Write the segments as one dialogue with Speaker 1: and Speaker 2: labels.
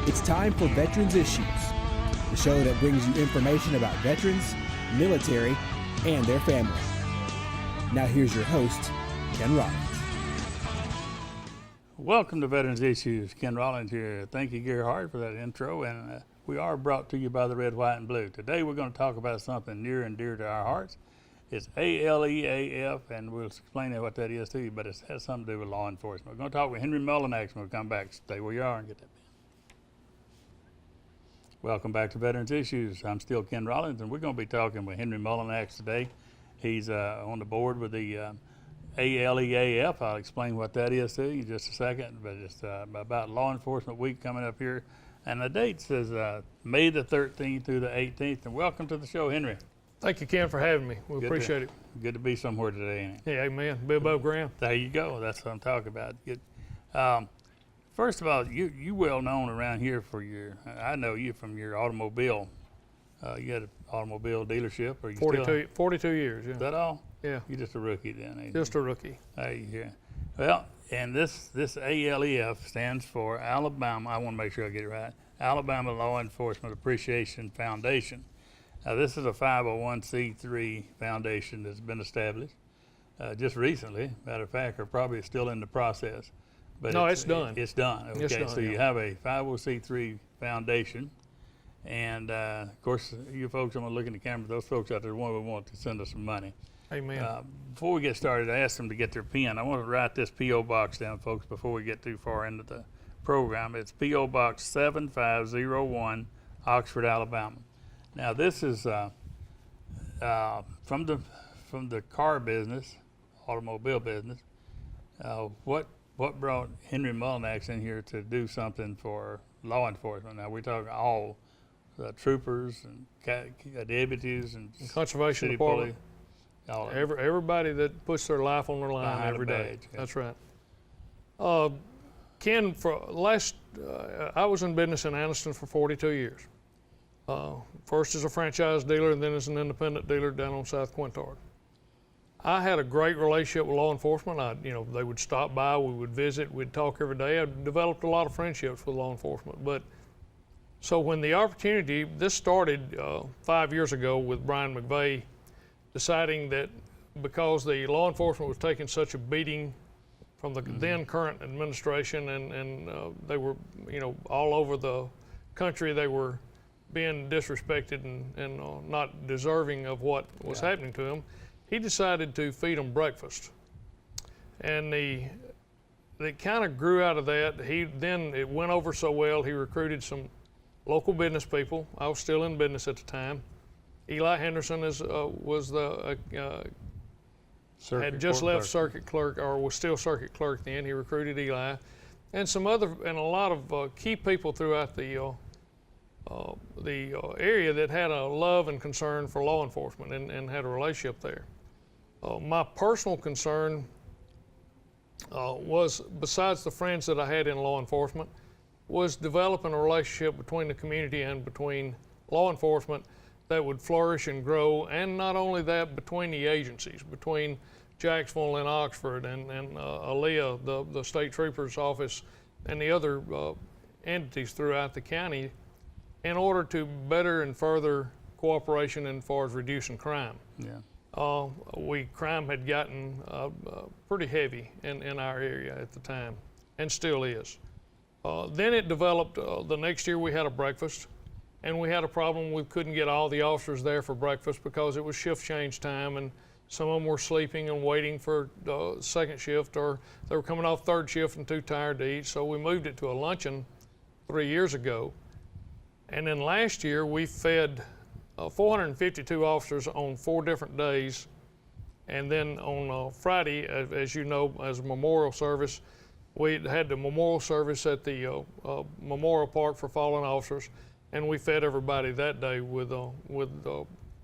Speaker 1: It's time for Veterans Issues, the show that brings you information about veterans, military, and their families. Now here's your host, Ken Rollins.
Speaker 2: Welcome to Veterans Issues. Ken Rollins here. Thank you, Gary Hart, for that intro. And we are brought to you by the Red, White, and Blue. Today we're going to talk about something near and dear to our hearts. It's ALEAF, and we'll explain what that is to you, but it has something to do with law enforcement. We're going to talk with Henry Mullinax when we come back. Stay where you are and get that pen. Welcome back to Veterans Issues. I'm still Ken Rollins, and we're going to be talking with Henry Mullinax today. He's on the board with the ALEAF. I'll explain what that is to you in just a second, but it's about Law Enforcement Week coming up here. And the date says May the 13th through the 18th. And welcome to the show, Henry.
Speaker 3: Thank you, Ken, for having me. We appreciate it.
Speaker 2: Good to be somewhere today, ain't it?
Speaker 3: Yeah, amen. Be above ground.
Speaker 2: There you go. That's what I'm talking about. Good. First of all, you well known around here for your, I know you from your automobile. You had an automobile dealership. Or you
Speaker 3: 42 years, yeah.
Speaker 2: Is that all?
Speaker 3: Yeah.
Speaker 2: You're just a rookie then, ain't you?
Speaker 3: Just a rookie.
Speaker 2: Hey, yeah. Well, and this ALEF stands for Alabama, I want to make sure I get it right, Alabama Law Enforcement Appreciation Foundation. Now, this is a 501c3 foundation that's been established just recently. Matter of fact, or probably still in the process. But
Speaker 3: no, it's done.
Speaker 2: It's done. Okay,
Speaker 3: it's done,
Speaker 2: so you have a 501c3 foundation. And, of course, you folks, I'm going to look in the camera, those folks out there want to send us some money.
Speaker 3: Amen.
Speaker 2: Before we get started, I asked them to get their pen. I want to write this P.O. Box down, folks, before we get too far into the program. It's P.O. Box 7501, Oxford, Alabama. Now, this is from the car business, automobile business. What brought Henry Mullinax in here to do something for law enforcement? Now, we're talking all troopers and deputies and
Speaker 3: Conservation Department. Everybody that puts their life on the line every day.
Speaker 2: Yeah.
Speaker 3: That's right. Ken, I was in business in Anniston for 42 years. First as a franchise dealer and then as an independent dealer down on South Quintard. I had a great relationship with law enforcement. They would stop by, we would visit, we'd talk every day. I developed a lot of friendships with law enforcement. So when the opportunity, this started 5 years ago with Brian McVeigh deciding that because the law enforcement was taking such a beating from the then current administration and they were, all over the country, they were being disrespected and not deserving of what was happening to them, he decided to feed them breakfast. And they kind of grew out of that. Then it went over so well, he recruited some local business people. I was still in business at the time. Eli Henderson had just left circuit clerk, or was still circuit clerk then. He recruited Eli, and a lot of key people throughout the area that had a love and concern for law enforcement and had a relationship there. My personal concern was, besides the friends that I had in law enforcement, was developing a relationship between the community and between law enforcement that would flourish and grow, and not only that, between the agencies, between Jacksonville and Oxford and ALEA, the state trooper's office, and the other entities throughout the county, in order to better and further cooperation as far as reducing crime.
Speaker 2: Yeah.
Speaker 3: Crime had gotten pretty heavy in our area at the time, and still is. Then it developed, the next year we had a breakfast, and we had a problem. We couldn't get all the officers there for breakfast because it was shift change time, and some of them were sleeping and waiting for second shift, or they were coming off third shift and too tired to eat. So we moved it to a luncheon 3 years ago. And then last year we fed 452 officers on 4 different days. And then on Friday, as you know, as a memorial service, we had the memorial service at the Memorial Park for fallen officers, and we fed everybody that day with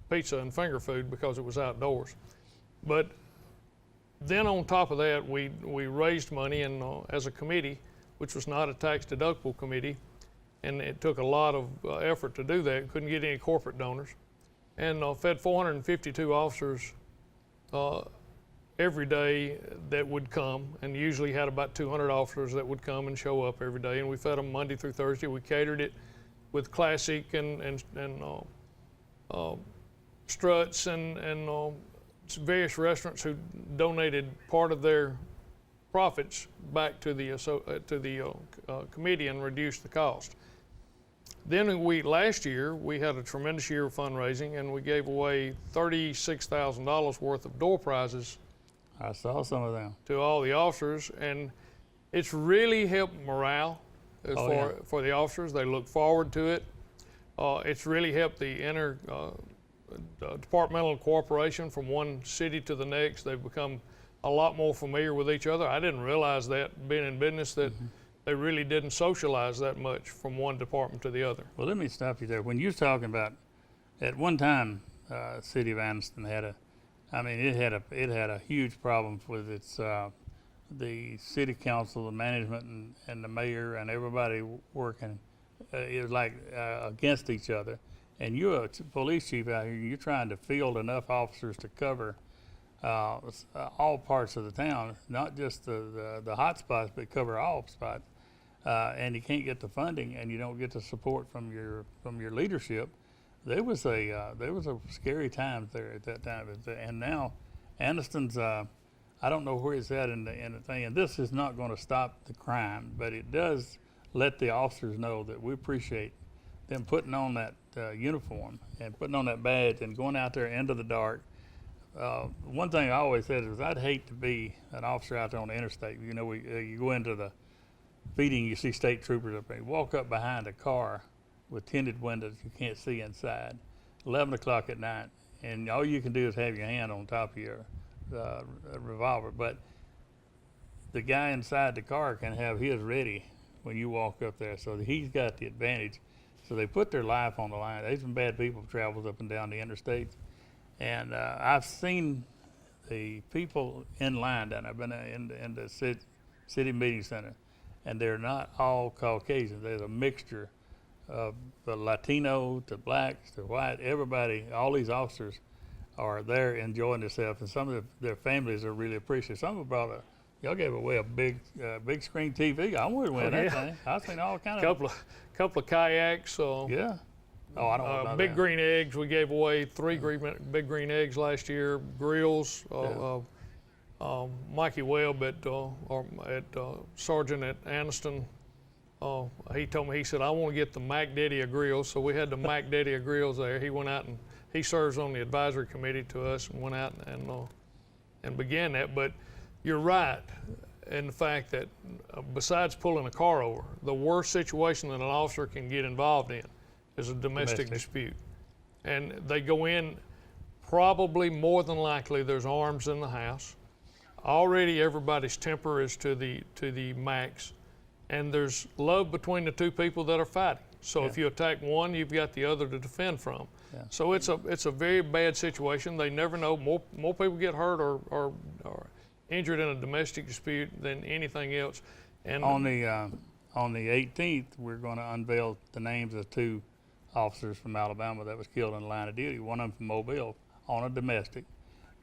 Speaker 3: pizza and finger food because it was outdoors. But then on top of that, we raised money and as a committee, which was not a tax deductible committee, and it took a lot of effort to do that. Couldn't get any corporate donors, and fed 452 officers every day that would come, and usually had about 200 officers that would come and show up every day, and we fed them Monday through Thursday. We catered it with classic and Struts and various restaurants who donated part of their profits back to the committee and reduced the cost. Then last year we had a tremendous year of fundraising, and we gave away $36,000 worth of door prizes.
Speaker 2: I saw some of them.
Speaker 3: To all the officers, and it's really helped morale for the officers. They look forward to it. It's really helped the departmental cooperation from one city to the next. They've become a lot more familiar with each other. I didn't realize that, being in business, that they really didn't socialize that much from one department to the other.
Speaker 2: Well, let me stop you there. When you was talking about, at one time, City of Anniston had it had a huge problem with its the city council, the management, and the mayor and everybody working. It was like against each other. And you're a police chief out here. You're trying to field enough officers to cover all parts of the town, not just the hot spots, but cover all spots. And you can't get the funding, and you don't get the support from your leadership. There was a scary time there at that time, and now Anniston's. I don't know where it's at in the thing, and this is not going to stop the crime, but it does let the officers know that we appreciate them putting on that uniform and putting on that badge and going out there into the dark. One thing I always said is I'd hate to be an officer out there on the interstate. You know, you go into the feeding, you see state troopers up there. You walk up behind a car with tinted windows, you can't see inside, 11 o'clock at night, and all you can do is have your hand on top of your revolver. But the guy inside the car can have his ready when you walk up there, so he's got the advantage. So they put their life on the line. There's some bad people who travels up and down the interstates, and I've seen the people in line down there. I've been in the city meeting center, and they're not all Caucasian. There's a mixture of the Latino to blacks to white. Everybody, all these officers are there enjoying themselves, and some of their families are really appreciative. Some of them brought y'all gave away a big screen TV. I would win that thing. I've seen all kind of
Speaker 3: couple of kayaks.
Speaker 2: Yeah. Oh, I don't know about
Speaker 3: big
Speaker 2: that. Green
Speaker 3: eggs. We gave away 3 big green eggs last year. Grills. Mikey Webb at Sergeant at Anniston. He told me, he said, I want to get the Mac Daddy of grills. So we had the Mac Daddy of grills there. He went out and he serves on the advisory committee to us, and went out and began that. But you're right in the fact that besides pulling a car over, the worst situation that an officer can get involved in is a domestic dispute. And they go in, probably more than likely there's arms in the house. Already everybody's temper is to the max, and there's love between the two people that are fighting. So if you attack one, you've got the other to defend from. Yeah. So it's a very bad situation. They never know. More people get hurt or injured in a domestic dispute than anything else. And
Speaker 2: on the 18th, we're going to unveil the names of 2 officers from Alabama that was killed in the line of duty. One of them from Mobile on a domestic.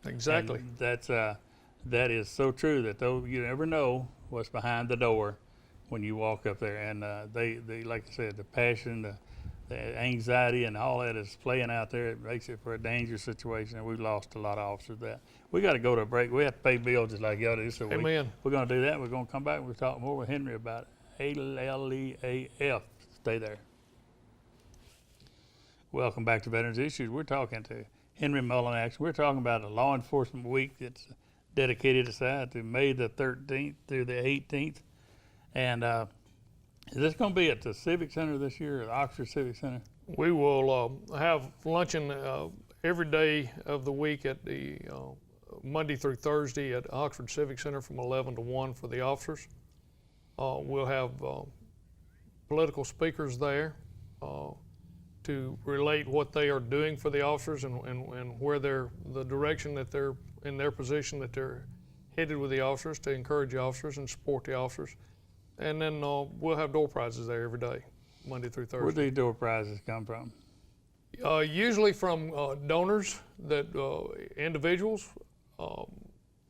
Speaker 3: Exactly.
Speaker 2: And that is so true, that though you never know what's behind the door when you walk up there. And they like I said, the passion, the anxiety, and all that is playing out there. It makes it for a dangerous situation, and we've lost a lot of officers there. We got to go to a break. We have to pay bills just like y'all do. So
Speaker 3: Amen.
Speaker 2: We're going to do that. We're going to come back and we'll talk more with Henry about ALEAF. Stay there. Welcome back to Veterans Issues. We're talking to Henry Mullinax. We're talking about a law enforcement week that's dedicated aside to May the 13th through the 18th. And is this going to be at the Civic Center this year, at the Oxford Civic Center?
Speaker 3: We will have luncheon every day of the week at the Monday through Thursday at Oxford Civic Center from 11 to 1 for the officers. We'll have political speakers there to relate what they are doing for the officers and where the direction that they're in their position that they're headed with the officers, to encourage the officers and support the officers. And then we'll have door prizes there every day, Monday through Thursday.
Speaker 2: Where do these door prizes come from?
Speaker 3: Usually from donors, that individuals.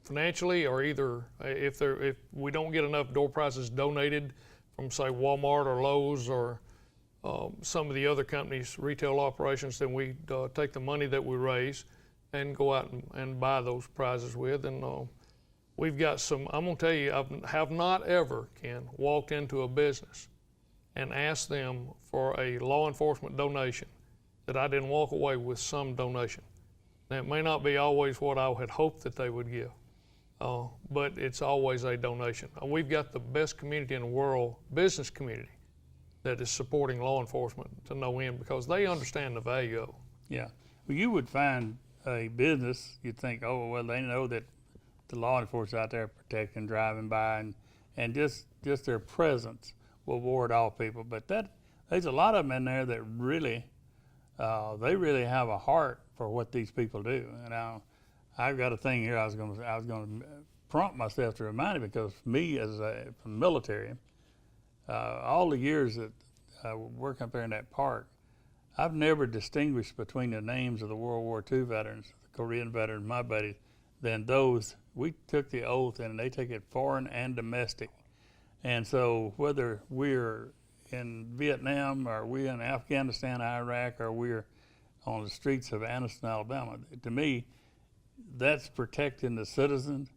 Speaker 3: financially, or either if we don't get enough door prizes donated from, say, Walmart or Lowe's or some of the other companies' retail operations, then we take the money that we raise and go out and buy those prizes with. And we've got some, I'm gonna tell you, I have not ever, Ken, walked into a business and asked them for a law enforcement donation that I didn't walk away with some donation. Now, it may not be always what I had hoped that they would give, but it's always a donation. We've got the best community in the world, business community, that is supporting law enforcement to no end because they understand the value of it.
Speaker 2: Yeah. Well, you would find a business, you'd think, oh, well, they know that the law enforcement out there protecting, driving by, and just their presence will ward off people. But there's a lot of them in there that really, they really have a heart for what these people do. And I've got a thing here I was going to prompt myself to remind you, because me as from the military, all the years that I work up there in that park, I've never distinguished between the names of the World War II veterans, the Korean veterans, my buddies, than those. We took the oath, and they take it foreign and domestic. And so whether we're in Vietnam or we're in Afghanistan, Iraq, or we're on the streets of Anniston, Alabama, to me, that's protecting the citizens.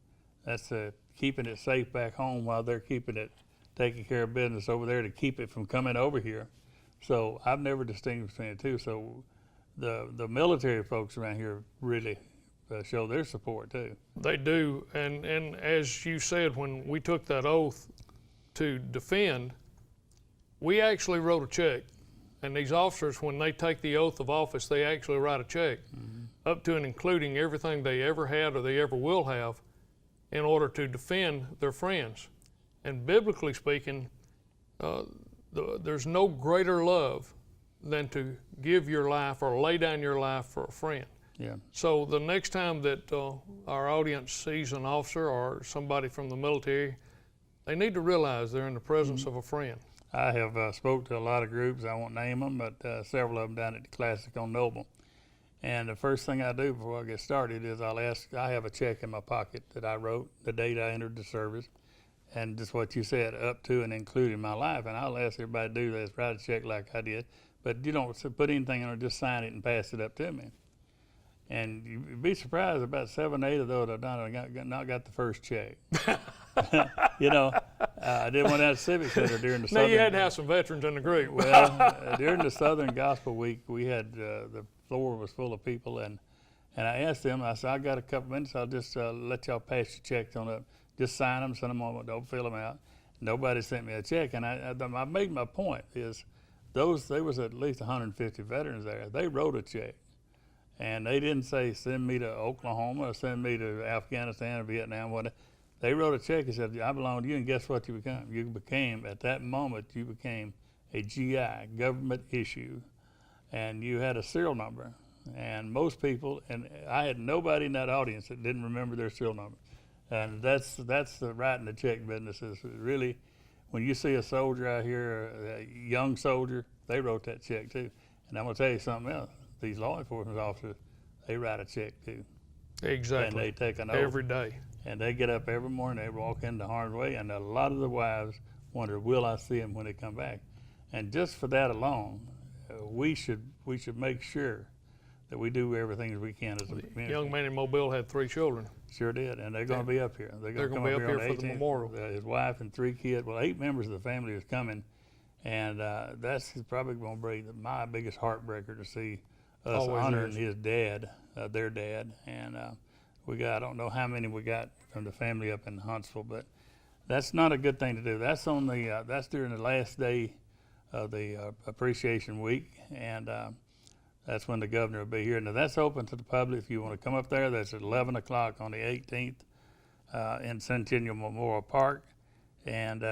Speaker 2: That's keeping it safe back home while they're taking care of business over there to keep it from coming over here. So I've never distinguished between the two. So the military folks around here really show their support too.
Speaker 3: They do, and as you said, when we took that oath to defend, we actually wrote a check. And these officers, when they take the oath of office, they actually write a check, up to and including everything they ever had or they ever will have in order to defend their friends. And biblically speaking, there's no greater love than to give your life or lay down your life for a friend.
Speaker 2: Yeah.
Speaker 3: So the next time that our audience sees an officer or somebody from the military, they need to realize they're in the presence of a friend.
Speaker 2: I have spoke to a lot of groups. I won't name them, but several of them down at the Classic on Noble. And the first thing I do before I get started is I have a check in my pocket that I wrote the date I entered the service, and just what you said, up to and including my life. And I'll ask everybody to do this, write a check like I did, but you don't put anything in it, just sign it and pass it up to me. And you'd be surprised, about 7 or 8 of those I've done, not got the first check. You know, I did one at Civic Center during the
Speaker 3: Now you had to have some veterans in the group.
Speaker 2: Well, during the Southern Gospel Week, we had the floor was full of people, and I asked them, I said, I got a couple minutes, I'll just let y'all pass your checks on up. Just sign them, send them on, don't fill them out. Nobody sent me a check, and I made my point is there was at least 150 veterans there. They wrote a check. And they didn't say, send me to Oklahoma or send me to Afghanistan or Vietnam, whatever. They wrote a check and said, I belong to you, and guess what you become? You became, at that moment, you became a GI, government issue, and you had a serial number. And most people, and I had nobody in that audience that didn't remember their serial number. And that's the writing the check business is really, when you see a soldier out here, a young soldier, they wrote that check too. And I'm gonna tell you something else. These law enforcement officers, they write a check too.
Speaker 3: Exactly.
Speaker 2: And they take an oath.
Speaker 3: Every day.
Speaker 2: And they get up every morning, they walk into harm's way, and a lot of the wives wonder, will I see them when they come back? And just for that alone, we should make sure that we do everything as we can as a community.
Speaker 3: Young man in Mobile had 3 children.
Speaker 2: Sure did, and they're going to be up here. They're going to
Speaker 3: be up here
Speaker 2: on
Speaker 3: for the
Speaker 2: 18th.
Speaker 3: memorial.
Speaker 2: His wife and 3 kids, well, 8 members of the family is coming, and that's probably going to be my biggest heartbreaker to see us
Speaker 3: Always
Speaker 2: honoring
Speaker 3: is.
Speaker 2: his dad, their dad, and we got, I don't know how many we got from the family up in Huntsville, but that's not a good thing to do. That's on the that's during the last day of the appreciation week, and that's when the governor will be here. Now that's open to the public if you want to come up there. That's at 11 o'clock on the 18th in Centennial Memorial Park, and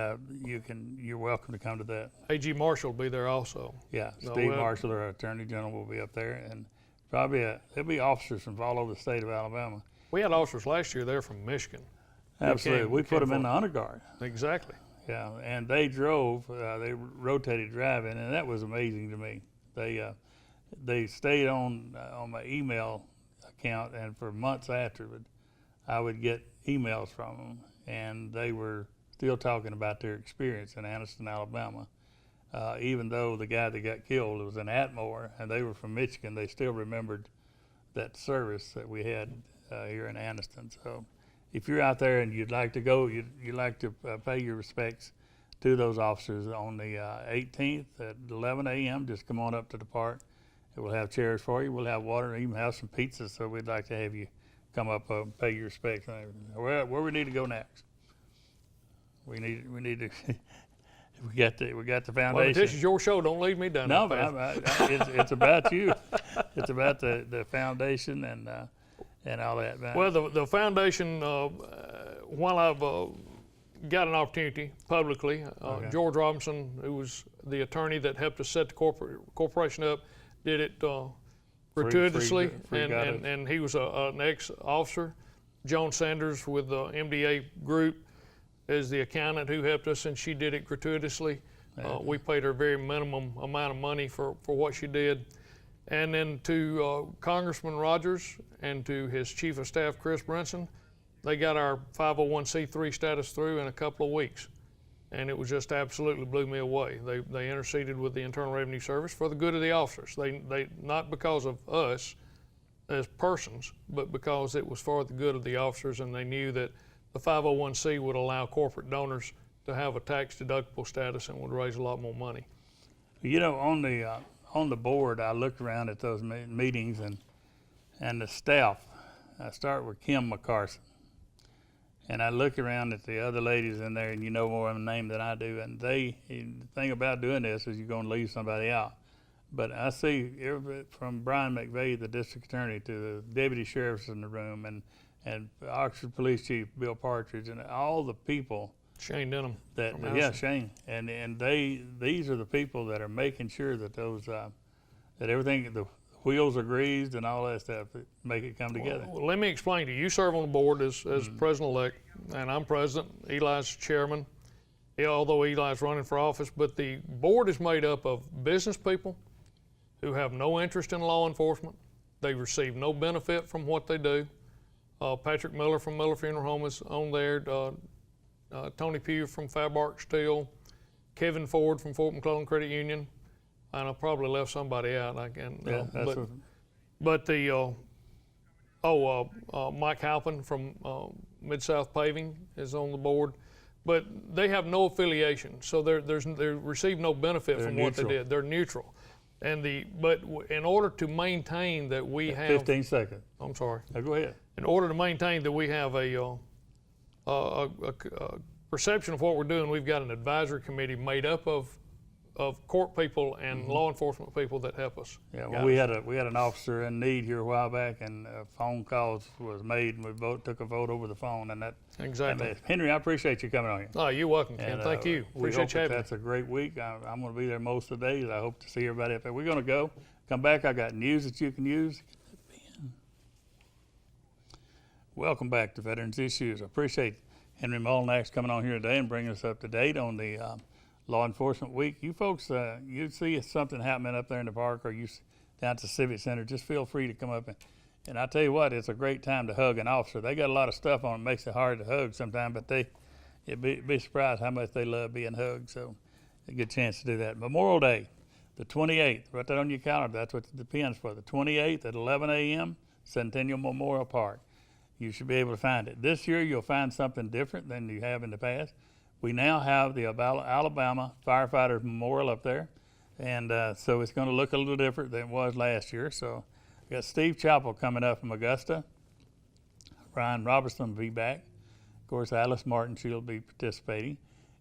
Speaker 2: you're welcome to come to that.
Speaker 3: A.G. Marshall will be there also.
Speaker 2: Yeah,
Speaker 3: No,
Speaker 2: Steve
Speaker 3: well-
Speaker 2: Marshall, our Attorney General, will be up there, and probably there'll be officers from all over the state of Alabama.
Speaker 3: We had officers last year there from Michigan.
Speaker 2: Absolutely, we put them in the
Speaker 3: for-
Speaker 2: honor guard.
Speaker 3: Exactly.
Speaker 2: Yeah, and they drove. They rotated driving, and that was amazing to me. They stayed on my email account, and for months afterward, I would get emails from them, and they were still talking about their experience in Anniston, Alabama. Even though the guy that got killed was in Atmore and they were from Michigan, they still remembered that service that we had here in Anniston. So if you're out there and you'd like to go, you'd like to pay your respects to those officers on the 18th at 11 a.m., just come on up to the park. We'll have chairs for you. We'll have water and even have some pizzas. So we'd like to have you come up pay your respects. Where we need to go next? We need to. We got the foundation.
Speaker 3: Well, this is your show. Don't leave me down.
Speaker 2: No, but it's about you. It's about the foundation and all that. Man.
Speaker 3: Well, the foundation, while I've got an opportunity publicly,
Speaker 2: Okay.
Speaker 3: George Robinson, who was the attorney that helped us set the corporation up, did it gratuitously, and he was an ex-officer. Joan Sanders with the MDA group is the accountant who helped us, and she did it gratuitously. We paid her a very minimum amount of money for what she did. And then to Congressman Rogers and to his chief of staff, Chris Brinson, they got our 501c3 status through in a couple of weeks. And it was just absolutely blew me away. They interceded with the Internal Revenue Service for the good of the officers. They not because of us as persons, but because it was for the good of the officers, and they knew that the 501c would allow corporate donors to have a tax deductible status and would raise a lot more money.
Speaker 2: You know, on the board, I looked around at those meetings and the staff. I start with Kim McCarson, and I look around at the other ladies in there, and you know more of them name than I do. And the thing about doing this is you're going to leave somebody out. But I see from Brian McVeigh, the district attorney, to the deputy sheriffs in the room, and Oxford Police Chief Bill Partridge, and all the people.
Speaker 3: Shane Denham.
Speaker 2: Shane, and these are the people that are making sure that those that everything, the wheels are greased and all that stuff, that make it come together.
Speaker 3: Well, let me explain to you. You serve on the board as president-elect, and I'm president. Eli's chairman, although Eli's running for office. But the board is made up of business people who have no interest in law enforcement. They receive no benefit from what they do. Patrick Miller from Miller Funeral Home is on there. Tony Pugh from Fabark Steel. Kevin Ford from Fort McClellan Credit Union. And I probably left somebody out. Mike Halpin from Mid-South Paving is on the board. But they have no affiliation, so they receive no benefit from what they did. They're neutral. But in order to maintain that we have
Speaker 2: 15 seconds.
Speaker 3: I'm sorry.
Speaker 2: No, go ahead.
Speaker 3: In order to maintain that we have a perception of what we're doing, we've got an advisory committee made up of court people and law enforcement people that help us.
Speaker 2: Yeah, well, we had an officer in need here a while back, and a phone calls was made, and we took a vote over the phone, and that.
Speaker 3: Exactly.
Speaker 2: And, Henry, I appreciate you coming on here.
Speaker 3: Oh, you're welcome, Ken. Thank you. Appreciate you having me.
Speaker 2: That's a great week. I'm going to be there most of the days. I hope to see everybody up there. We're going to come back. I got news that you can use. Welcome back to Veterans Issues. I appreciate Henry Molinax coming on here today and bringing us up to date on the Law Enforcement Week. You folks, you see something happening up there in the park, or you down at the Civic Center, just feel free to come up and I tell you what, it's a great time to hug an officer. They got a lot of stuff on it, makes it hard to hug sometimes, but you'd be surprised how much they love being hugged. So a good chance to do that. Memorial Day, the 28th. Write that on your calendar. That's what the pen's for. The 28th at 11 a.m., Centennial Memorial Park. You should be able to find it. This year, you'll find something different than you have in the past. We now have the Alabama Firefighters Memorial up there, and so it's going to look a little different than it was last year. So we got Steve Chappell coming up from Augusta. Ryan Robertson will be back. Of course, Alice Martin, she'll be participating.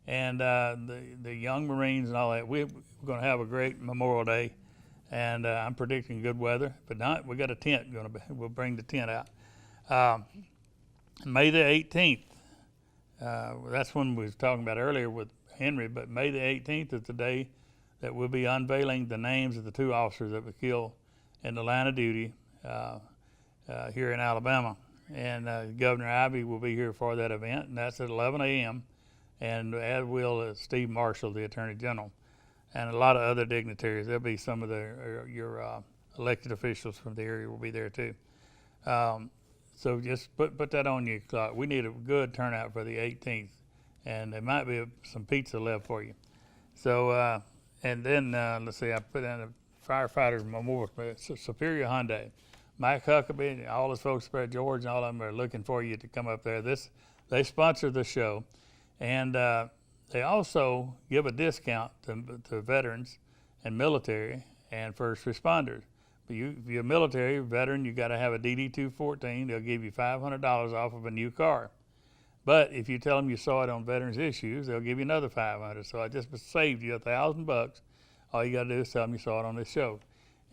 Speaker 2: And the young Marines and all that. We're going to have a great Memorial Day, and I'm predicting good weather. But we got a tent. We'll bring the tent out. May the 18th. That's when we was talking about earlier with Henry, but May the 18th is the day that we'll be unveiling the names of the 2 officers that were killed in the line of duty here in Alabama. And Governor Ivey will be here for that event, and that's at 11 a.m., and as will Steve Marshall, the Attorney General, and a lot of other dignitaries. There'll be some of your elected officials from the area will be there too. So just put that on your clock. We need a good turnout for the 18th, and there might be some pizza left for you. So, and then let's see, I put in a firefighters memorial, Superior Hyundai. Mike Huckabee, all his folks, Brett George, and all of them are looking for you to come up there. They sponsor the show, and they also give a discount to veterans and military and first responders. But if you're a military veteran, you got to have a DD-214. They'll give you $500 off of a new car. But if you tell them you saw it on Veterans Issues, they'll give you another $500. So I just saved you $1,000. All you got to do is tell them you saw it on this show.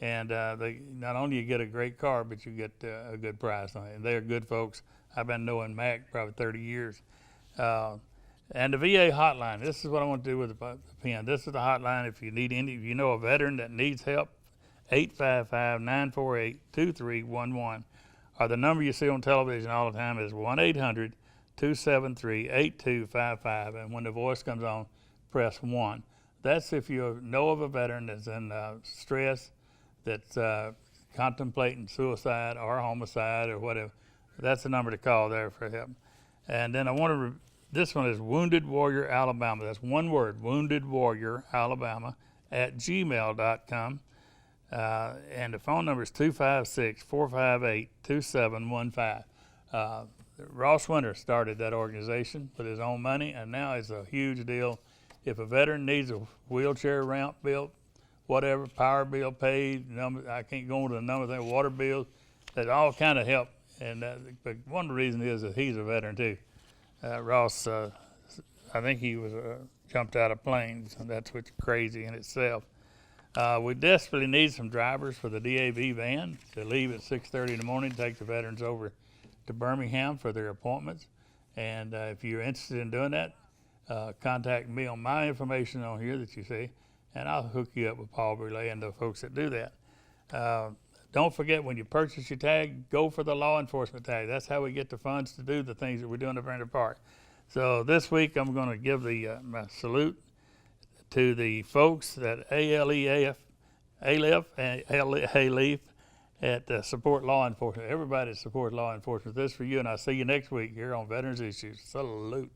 Speaker 2: And they not only you get a great car, but you get a good price on it. And they're good folks. I've been knowing Mac probably 30 years. And the VA hotline. This is what I want to do with the pen. This is the hotline. If you need if you know a veteran that needs help, 855-948-2311. Or the number you see on television all the time is 1-800-273-8255. And when the voice comes on, press 1. That's if you know of a veteran that's in stress, that's contemplating suicide or homicide or whatever. That's the number to call there for help. And then I want to, this one is Wounded Warrior Alabama. That's one word, Wounded Warrior Alabama @gmail.com. And the phone number is 256-458-2715. Ross Winter started that organization with his own money, and now it's a huge deal. If a veteran needs a wheelchair ramp built, whatever, power bill paid, I can't go into the number of water bills, there's all kind of help. And but one of the reasons is that he's a veteran too. Ross, I think he was jumped out of planes, and that's what's crazy in itself. We desperately need some drivers for the DAV van to leave at 6:30 in the morning, take the veterans over to Birmingham for their appointments. And if you're interested in doing that, contact me on my information on here that you see, and I'll hook you up with Paul Brulé and the folks that do that. Don't forget, when you purchase your tag, go for the law enforcement tag. That's how we get the funds to do the things that we're doing at Vernon Park. So this week I'm going to give my salute to the folks at ALEF at Support Law Enforcement. Everybody that supports law enforcement. This is for you, and I'll see you next week here on Veterans Issues. Salute.